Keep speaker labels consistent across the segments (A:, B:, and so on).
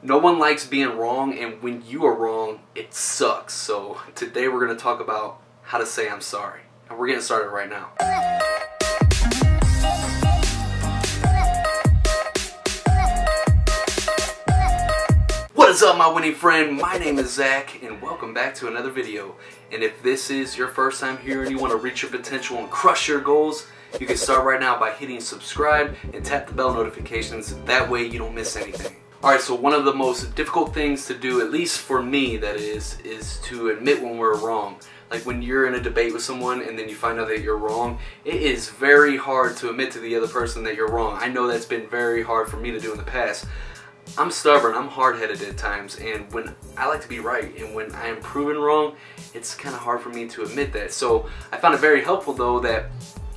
A: No one likes being wrong, and when you are wrong, it sucks. So today we're going to talk about how to say I'm sorry. And we're getting started right now. What is up, my winning friend? My name is Zach, and welcome back to another video. And if this is your first time here and you want to reach your potential and crush your goals, you can start right now by hitting subscribe and tap the bell notifications. That way you don't miss anything. Alright, so one of the most difficult things to do, at least for me that is to admit when we're wrong. Like when you're in a debate with someone and then you find out that you're wrong, it is very hard to admit to the other person that you're wrong. I know that's been very hard for me to do in the past. I'm stubborn, I'm hard-headed at times, and when I like to be right, and when I am proven wrong, it's kind of hard for me to admit that. So I found it very helpful though that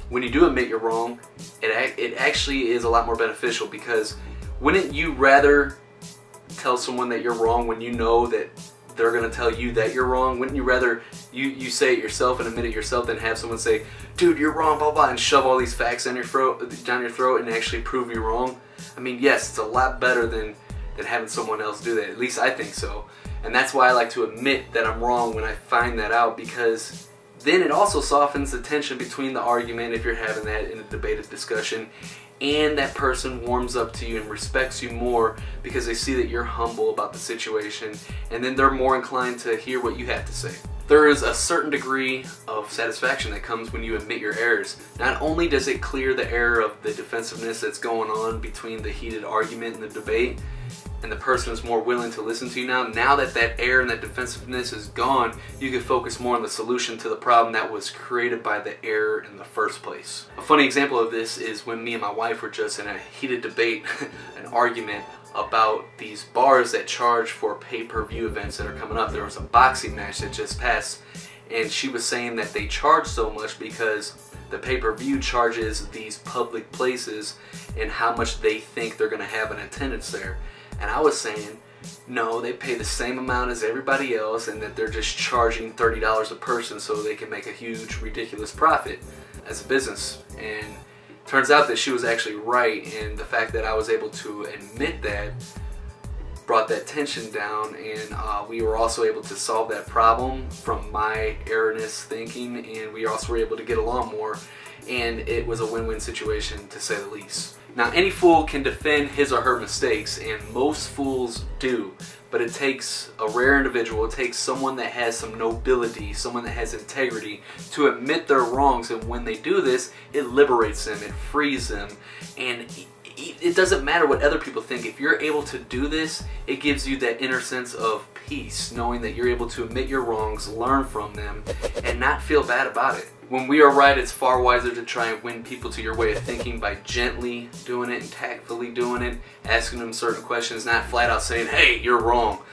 A: when you do admit you're wrong, it actually is a lot more beneficial, because wouldn't you rather tell someone that you're wrong when you know that they're going to tell you that you're wrong? Wouldn't you rather you say it yourself and admit it yourself than have someone say, dude, you're wrong, blah, blah, and shove all these facts down your throat and actually prove you wrong? I mean, yes, it's a lot better than having someone else do that. At least I think so. And that's why I like to admit that I'm wrong when I find that out, because then it also softens the tension between the argument, if you're having that in a debated discussion, and that person warms up to you and respects you more because they see that you're humble about the situation, and then they're more inclined to hear what you have to say. There is a certain degree of satisfaction that comes when you admit your errors. Not only does it clear the air of the defensiveness that's going on between the heated argument and the debate, and the person is more willing to listen to you now that that air and that defensiveness is gone, you can focus more on the solution to the problem that was created by the error in the first place. A funny example of this is when me and my wife were just in a heated debate, an argument about these bars that charge for pay-per-view events that are coming up. There was a boxing match that just passed, and she was saying that they charge so much because the pay-per-view charges these public places and how much they think they're going to have in attendance there. And I was saying, no, they pay the same amount as everybody else, and that they're just charging $30 a person so they can make a huge, ridiculous profit as a business. And turns out that she was actually right, and the fact that I was able to admit that brought that tension down, and we were also able to solve that problem from my erroneous thinking, and we also were able to get along more, and it was a win-win situation, to say the least. Now, any fool can defend his or her mistakes, and most fools do, but it takes a rare individual, it takes someone that has some nobility, someone that has integrity, to admit their wrongs, and when they do this, it liberates them, it frees them, and it doesn't matter what other people think. If you're able to do this, it gives you that inner sense of peace, knowing that you're able to admit your wrongs, learn from them, and not feel bad about it. When we are right, it's far wiser to try and win people to your way of thinking by gently doing it and tactfully doing it, asking them certain questions, not flat out saying, hey, you're wrong.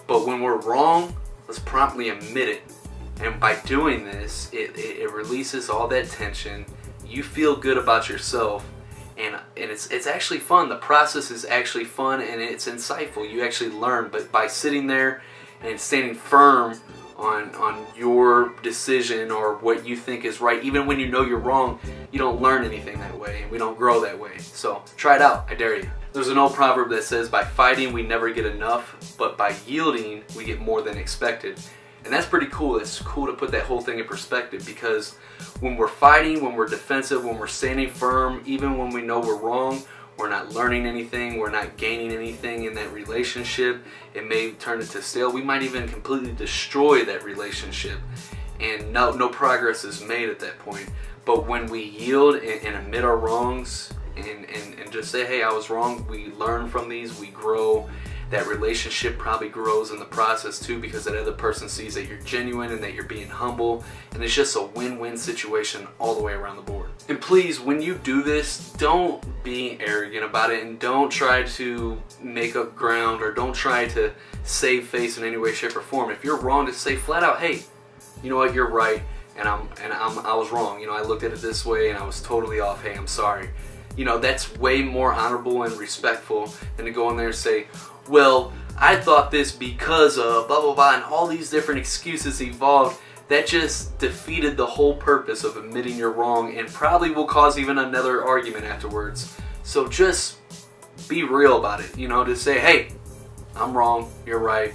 A: But when we're wrong, let's promptly admit it. And by doing this, it releases all that tension. You feel good about yourself, and it's actually fun. The process is actually fun, and it's insightful. You actually learn, but by sitting there and standing firm on your decision or what you think is right, even when you know you're wrong, you don't learn anything that way, and we don't grow that way. So try it out, I dare you. There's an old proverb that says, by fighting we never get enough, but by yielding we get more than expected. And that's pretty cool. It's cool to put that whole thing in perspective, because when we're fighting, when we're defensive, when we're standing firm, even when we know we're wrong, we're not learning anything, we're not gaining anything in that relationship. It may turn into stale. We might even completely destroy that relationship, and no progress is made at that point. But when we yield and admit our wrongs and just say, hey, I was wrong, we learn from these, we grow. That relationship probably grows in the process too, because that other person sees that you're genuine and that you're being humble, and it's just a win-win situation all the way around the board. And please, when you do this, don't be arrogant about it, and don't try to make up ground, or don't try to save face in any way, shape, or form. If you're wrong, just say flat out, hey, you know what, you're right, and I was wrong. You know, I looked at it this way and I was totally off. Hey, I'm sorry. You know, that's way more honorable and respectful than to go in there and say, well, I thought this because of blah blah blah, and all these different excuses evolved. That just defeated the whole purpose of admitting you're wrong, and probably will cause even another argument afterwards. So just be real about it, you know, to say, hey, I'm wrong, you're right.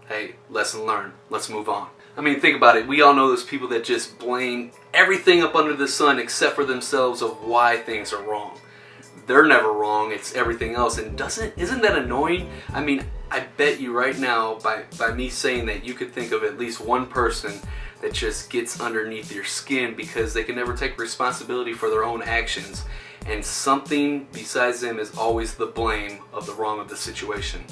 A: Hey, lesson learned. Let's move on. I mean, think about it. We all know those people that just blame everything up under the sun except for themselves of why things are wrong. They're never wrong, it's everything else. And isn't that annoying? I mean, I bet you right now, by me saying that, you could think of at least one person that just gets underneath your skin because they can never take responsibility for their own actions, and something besides them is always the blame of the wrong of the situation.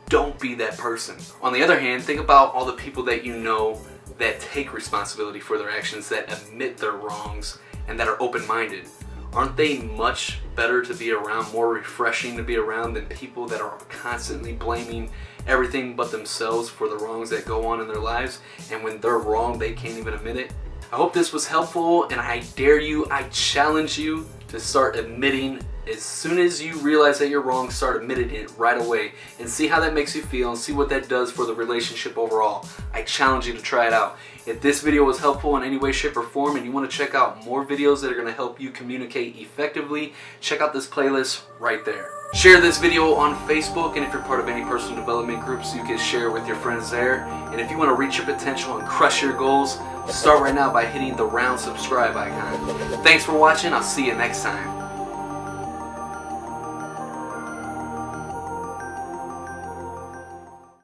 A: Don't be that person. On the other hand, think about all the people that you know that take responsibility for their actions, that admit their wrongs, and that are open-minded. Aren't they much better to be around, more refreshing to be around than people that are constantly blaming everything but themselves for the wrongs that go on in their lives, and when they're wrong they can't even admit it? I hope this was helpful, and I dare you, I challenge you to start admitting. As soon as you realize that you're wrong, start admitting it right away and see how that makes you feel and see what that does for the relationship overall. I challenge you to try it out. If this video was helpful in any way, shape, or form and you want to check out more videos that are going to help you communicate effectively, check out this playlist right there. Share this video on Facebook, and if you're part of any personal development groups, you can share with your friends there. And if you want to reach your potential and crush your goals, start right now by hitting the round subscribe icon. Thanks for watching. I'll see you next time.